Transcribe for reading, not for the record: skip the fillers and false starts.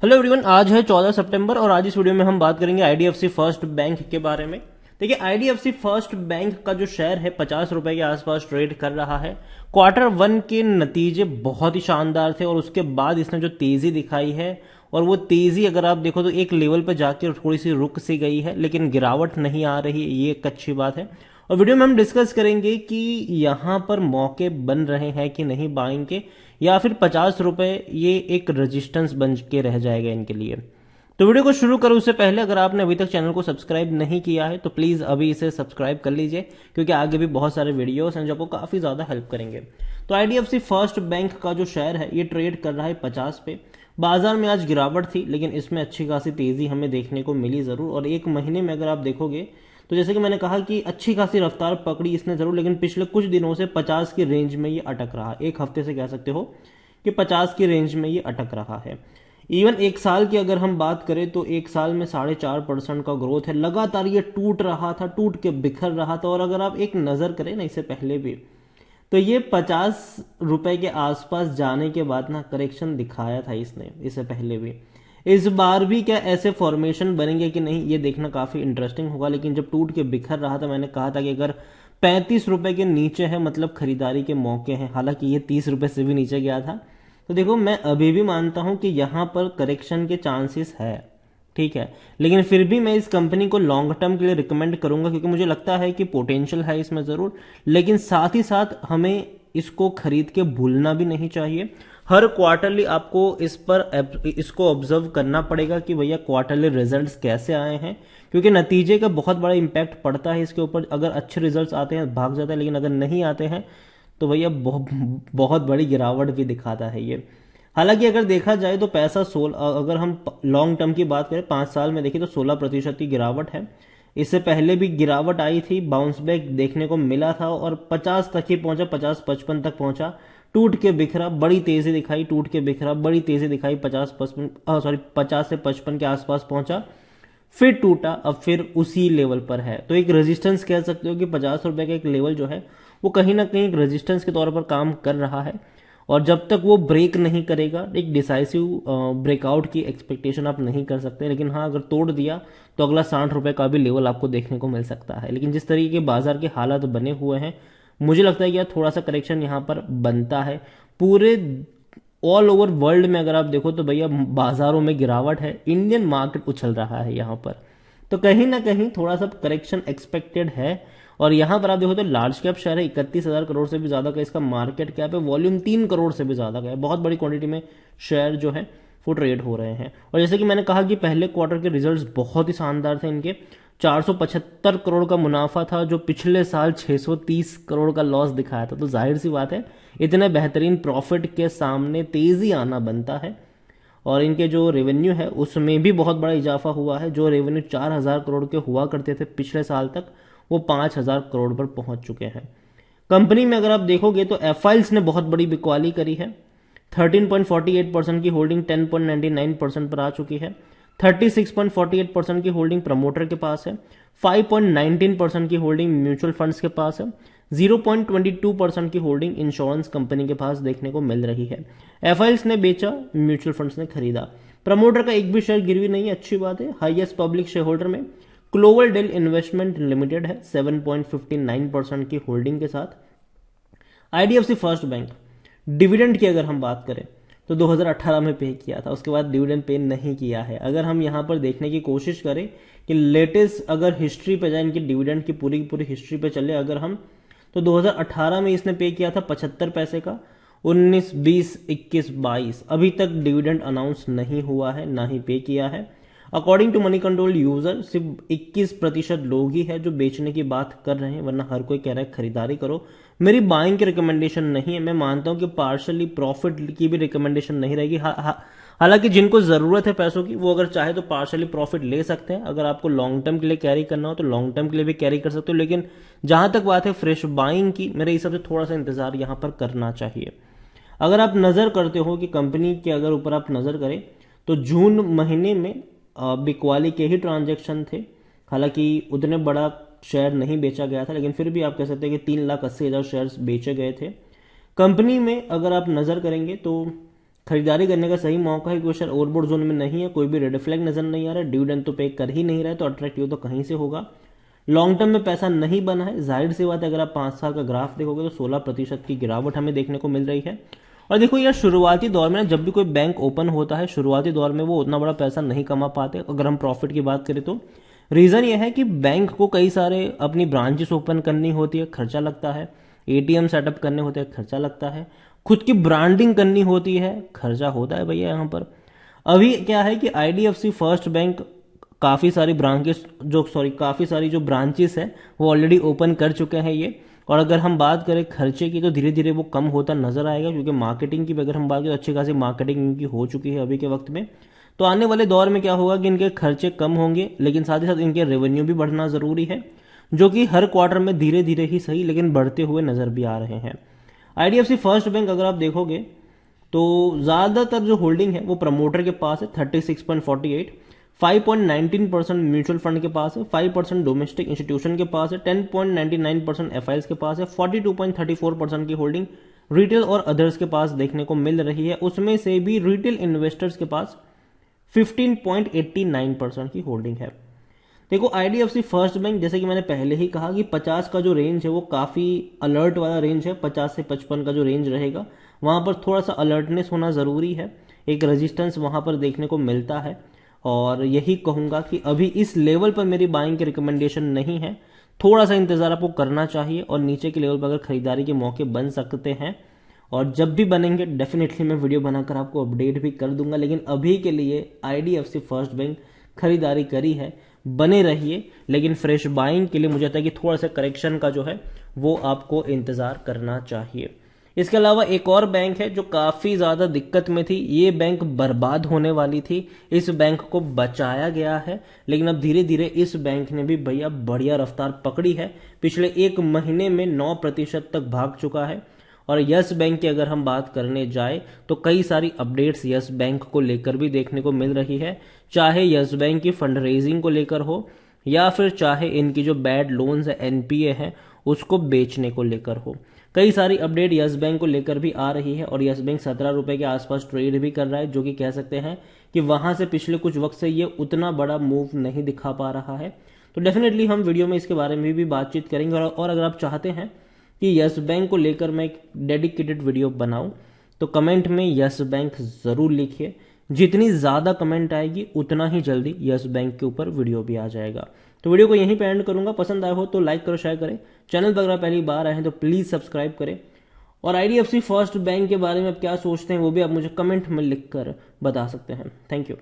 Hello everyone, आज है 14 सितंबर और आज इस वीडियो में हम बात करेंगे आईडीएफसी फर्स्ट बैंक के बारे में। देखिए, आईडीएफसी फर्स्ट बैंक का जो शेयर है 50 रुपए के आसपास ट्रेड कर रहा है। क्वार्टर वन के नतीजे बहुत ही शानदार थे और उसके बाद इसने जो तेजी दिखाई है, और वो तेजी अगर आप देखो तो एक लेवल पर जाकर थोड़ी सी रुक सी गई है, लेकिन गिरावट नहीं आ रही है, ये एक अच्छी बात है। और वीडियो में हम डिस्कस करेंगे कि यहां पर मौके बन रहे हैं कि नहीं बाइंग के, या फिर 50 रुपए ये एक रेजिस्टेंस बन के रह जाएगा इनके लिए। तो वीडियो को शुरू करूं उससे पहले अगर आपने अभी तक चैनल को सब्सक्राइब नहीं किया है तो प्लीज अभी इसे सब्सक्राइब कर लीजिए, क्योंकि आगे भी बहुत सारे वीडियोस हैं जो आपको काफी ज्यादा हेल्प करेंगे। तो आईडीएफसी फर्स्ट बैंक का जो शेयर है ये ट्रेड कर रहा है 50 पे। बाजार में आज गिरावट थी, लेकिन इसमें अच्छी खासी तेजी हमें देखने को मिली जरूर। और एक महीने में अगर आप देखोगे तो जैसे कि मैंने कहा कि अच्छी खासी रफ्तार पकड़ी इसने जरूर, लेकिन पिछले कुछ दिनों से 50 की रेंज में ये अटक रहा। एक हफ्ते से कह सकते हो कि 50 की रेंज में ये अटक रहा है। इवन एक साल की अगर हम बात करें तो एक साल में 4.5% का ग्रोथ है। लगातार ये टूट रहा था, टूट के बिखर रहा था। और अगर आप एक नजर करें ना इससे पहले भी, तो ये 50 रुपए के आसपास जाने के बाद ना करेक्शन दिखाया था इसने इससे पहले भी। इस बार भी क्या ऐसे फॉर्मेशन बनेंगे कि नहीं, ये देखना काफी इंटरेस्टिंग होगा। लेकिन जब टूट के बिखर रहा था, मैंने कहा था कि अगर 35 रुपए के नीचे है मतलब खरीदारी के मौके हैं। हालांकि ये 30 रुपए से भी नीचे गया था। तो देखो, मैं अभी भी मानता हूं कि यहां पर करेक्शन के चांसेस है, ठीक है। लेकिन फिर भी मैं इस कंपनी को लॉन्ग टर्म के लिए रिकमेंड करूंगा, क्योंकि मुझे लगता है कि पोटेंशियल है इसमें जरूर। लेकिन साथ ही साथ हमें इसको खरीद के भूलना भी नहीं चाहिए। हर क्वार्टरली आपको इसको ऑब्जर्व करना पड़ेगा कि भैया क्वार्टरली रिजल्ट्स कैसे आए हैं, क्योंकि नतीजे का बहुत बड़ा इंपैक्ट पड़ता है इसके ऊपर। अगर अच्छे रिजल्ट्स आते हैं भाग जाता है, लेकिन अगर नहीं आते हैं तो भैया बहुत बड़ी गिरावट भी दिखाता है ये। हालांकि अगर देखा जाए तो पैसा 16, अगर हम लॉन्ग टर्म की बात करें 5 साल में देखिए तो 16% की गिरावट है। इससे पहले भी गिरावट आई थी, बाउंस बैक देखने को मिला था और 50 तक ही पहुंचा, 50-55 तक पहुंचा। टूट के बिखरा, बड़ी तेजी दिखाई, टूट के बिखरा, बड़ी तेजी दिखाई, 50 से 55 के आसपास पहुंचा, फिर टूटा, अब फिर उसी लेवल पर है। तो एक रेजिस्टेंस कह सकते हो कि 50 रुपए का एक लेवल जो है वो कहीं ना कहीं एक रेजिस्टेंस के तौर पर काम कर रहा है। और जब तक वो ब्रेक नहीं करेगा, एक डिसाइसिव ब्रेकआउट की एक्सपेक्टेशन आप नहीं कर सकते। लेकिन हाँ, अगर तोड़ दिया तो अगला 60 रुपए का भी लेवल आपको देखने को मिल सकता है। लेकिन जिस तरीके के बाजार के हालात बने हुए हैं, मुझे लगता है कि यार थोड़ा सा करेक्शन यहाँ पर बनता है। पूरे ऑल ओवर वर्ल्ड में अगर आप देखो तो भैया बाजारों में गिरावट है, इंडियन मार्केट उछल रहा है यहाँ पर। तो कहीं ना कहीं थोड़ा सा करेक्शन एक्सपेक्टेड है। और यहां पर आप देखो तो लार्ज कैप शेयर है, 31,000 करोड़ से भी ज्यादा का इसका मार्केट कैप है, वॉल्यूम 3 करोड़ से भी ज्यादा का है। बहुत बड़ी क्वांटिटी में शेयर जो है वो ट्रेड हो रहे हैं। और जैसे कि मैंने कहा कि पहले क्वार्टर के रिजल्ट्स बहुत ही शानदार थे इनके। 475 करोड़ का मुनाफा था, जो पिछले साल 630 करोड़ का लॉस दिखाया था। तो जाहिर सी बात है, इतने बेहतरीन प्रॉफिट के सामने तेजी आना बनता है। और इनके जो रेवेन्यू है उसमें भी बहुत बड़ा इजाफा हुआ है। जो रेवेन्यू 4,000 करोड़ के हुआ करते थे पिछले साल तक, वो 5,000 करोड़ पर पहुंच चुके हैं। कंपनी में अगर आप देखोगे तो एफआईल्स ने बहुत बड़ी बिकवाली करी है। 13.48% की होल्डिंग 10.99% पर आ चुकी है। 36.48% की होल्डिंग प्रमोटर के पास है। 5.19% की होल्डिंग म्यूचुअल फंड्स के पास है। 0.22% की होल्डिंग इंश्योरेंस कंपनी के पास देखने को मिल रही है। एफआईएल्स ने बेचा, म्यूचुअल फंड्स ने खरीदा। प्रमोटर का एक भी शेयर गिरवी नहीं है, अच्छी बात है। हाईएस्ट पब्लिक शेयर होल्डर में ग्लोबल डेल इन्वेस्टमेंट लिमिटेड है 7.59% की होल्डिंग के साथ। आईडीएफसी फर्स्ट बैंक, डिविडेंड की अगर हम बात करें तो 2018 में पे किया था, उसके बाद डिविडेंड पे नहीं किया है। अगर हम यहां पर देखने की कोशिश करें कि लेटेस्ट अगर हिस्ट्री पे जाए, इनकी डिविडेंड की पूरी हिस्ट्री पे चले अगर हम, तो 2018 में इसने पे किया था 75 पैसे का। 19, 20, 21, 22 अभी तक डिविडेंड अनाउंस नहीं हुआ है, ना ही पे किया है। According to Moneycontrol user, सिर्फ 21% लोग ही है जो बेचने की बात कर रहे हैं, वरना हर कोई कह रहा है खरीदारी करो। मेरी बाइंग की रिकमेंडेशन नहीं है। मैं मानता हूं कि पार्शली प्रॉफिट की भी रिकमेंडेशन नहीं रहेगी। हालांकि जिनको जरूरत है पैसों की, वो अगर चाहे तो पार्शली प्रॉफिट ले सकते हैं। अगर आपको लॉन्ग टर्म के लिए कैरी करना हो तो लॉन्ग टर्म के लिए भी कैरी कर सकते हो। लेकिन जहां तक बात है फ्रेश बाइंग की, मेरे हिसाब से थोड़ा सा इंतजार यहां पर करना चाहिए। अगर आप नजर करते हो कि कंपनी के अगर ऊपर आप नजर करें तो जून महीने में बिकवाली के ही ट्रांजेक्शन थे। हालांकि उतने बड़ा शेयर नहीं बेचा गया था, लेकिन फिर भी आप कह सकते हैं कि 3,80,000 शेयर बेचे गए थे। कंपनी में अगर आप नजर करेंगे तो खरीदारी करने का सही मौका है क्योंकि शेयर ओवरबॉट जोन में नहीं है, कोई भी रेड फ्लैग नजर नहीं आ रहा है, डिविडेंड तो पे कर ही नहीं रहा है, तो अट्रैक्टिव तो कहीं से होगा। लॉन्ग टर्म में पैसा नहीं बना है, जाहिर सी बात है अगर आप 5 साल का ग्राफ देखोगे तो 16% की गिरावट हमें देखने को मिल रही है। और देखो यार, शुरुआती दौर में ना जब भी कोई बैंक ओपन होता है, शुरुआती दौर में वो उतना बड़ा पैसा नहीं कमा पाते। अगर हम प्रॉफिट की बात करें तो रीजन ये है कि बैंक को कई सारे अपनी ब्रांचेस ओपन करनी होती है, खर्चा लगता है, एटीएम सेटअप करने होते हैं, खर्चा लगता है, खुद की ब्रांडिंग करनी होती है, खर्चा होता है भैया यहाँ पर। अभी क्या है कि आईडीएफसी फर्स्ट बैंक काफ़ी सारी काफ़ी सारी जो ब्रांचेस है वो ऑलरेडी ओपन कर चुके हैं ये। और अगर हम बात करें खर्चे की तो धीरे धीरे वो कम होता नजर आएगा, क्योंकि मार्केटिंग की अगर हम बात करें तो अच्छी खासी मार्केटिंग इनकी हो चुकी है अभी के वक्त में। तो आने वाले दौर में क्या होगा कि इनके खर्चे कम होंगे, लेकिन साथ ही साथ इनके रेवेन्यू भी बढ़ना जरूरी है, जो कि हर क्वार्टर में धीरे धीरे ही सही लेकिन बढ़ते हुए नजर भी आ रहे हैं। आईडीएफसी फर्स्ट बैंक अगर आप देखोगे तो ज्यादातर जो होल्डिंग है वो प्रमोटर के पास है 36.48, 5.19% म्यूचुअल फंड के पास है, 5% डोमेस्टिक इंस्टीट्यूशन के पास है, 10.99% एफआईएस के पास है, 42.34% की होल्डिंग रिटेल और अदर्स के पास देखने को मिल रही है। उसमें से भी रिटेल इन्वेस्टर्स के पास 15.89% की होल्डिंग है। देखो आईडीएफसी फर्स्ट बैंक, जैसे कि मैंने पहले ही कहा कि 50 का जो रेंज है वो काफी अलर्ट वाला रेंज है, 50 से 55 का जो रेंज रहेगा वहां पर थोड़ा सा अलर्टनेस होना जरूरी है, एक रेजिस्टेंस वहां पर देखने को मिलता है। और यही कहूंगा कि अभी इस लेवल पर मेरी बाइंग की रिकमेंडेशन नहीं है, थोड़ा सा इंतजार आपको करना चाहिए और नीचे के लेवल पर अगर खरीदारी के मौके बन सकते हैं, और जब भी बनेंगे डेफिनेटली मैं वीडियो बनाकर आपको अपडेट भी कर दूंगा। लेकिन अभी के लिए आईडीएफसी फर्स्ट बैंक खरीदारी करी है, बने रहिए, लेकिन फ्रेश बाइंग के लिए मुझे लगता है कि थोड़ा सा करेक्शन का जो है वो आपको इंतजार करना चाहिए। इसके अलावा एक और बैंक है जो काफी ज्यादा दिक्कत में थी, ये बैंक बर्बाद होने वाली थी, इस बैंक को बचाया गया है, लेकिन अब धीरे धीरे इस बैंक ने भी भैया बढ़िया रफ्तार पकड़ी है, पिछले एक महीने में 9% तक भाग चुका है। और यस बैंक की अगर हम बात करने जाए तो कई सारी अपडेट्स यस बैंक को लेकर भी देखने को मिल रही है, चाहे यस बैंक की फंड रेजिंग को लेकर हो या फिर चाहे इनकी जो बैड लोन्स है एनपीए है उसको बेचने को लेकर हो। कई सारी अपडेट यस बैंक को लेकर भी आ रही है और यस बैंक 17 रुपए के आसपास ट्रेड भी कर रहा है, जो कि कह सकते हैं कि वहां से पिछले कुछ वक्त से ये उतना बड़ा मूव नहीं दिखा पा रहा है। तो डेफिनेटली हम वीडियो में इसके बारे में भी बातचीत करेंगे। और अगर आप चाहते हैं कि यस बैंक को लेकर मैं एक डेडिकेटेड वीडियो बनाऊं तो कमेंट में यस बैंक जरूर लिखिए, जितनी ज्यादा कमेंट आएगी उतना ही जल्दी यस बैंक के ऊपर वीडियो भी आ जाएगा। तो वीडियो को यहीं पे एंड करूंगा, पसंद आया हो तो लाइक करो, शेयर करें, चैनल पर अगर पहली बार आए हैं तो प्लीज सब्सक्राइब करें। और आईडीएफसी फर्स्ट बैंक के बारे में आप क्या सोचते हैं वो भी आप मुझे कमेंट में लिखकर बता सकते हैं। Thank you.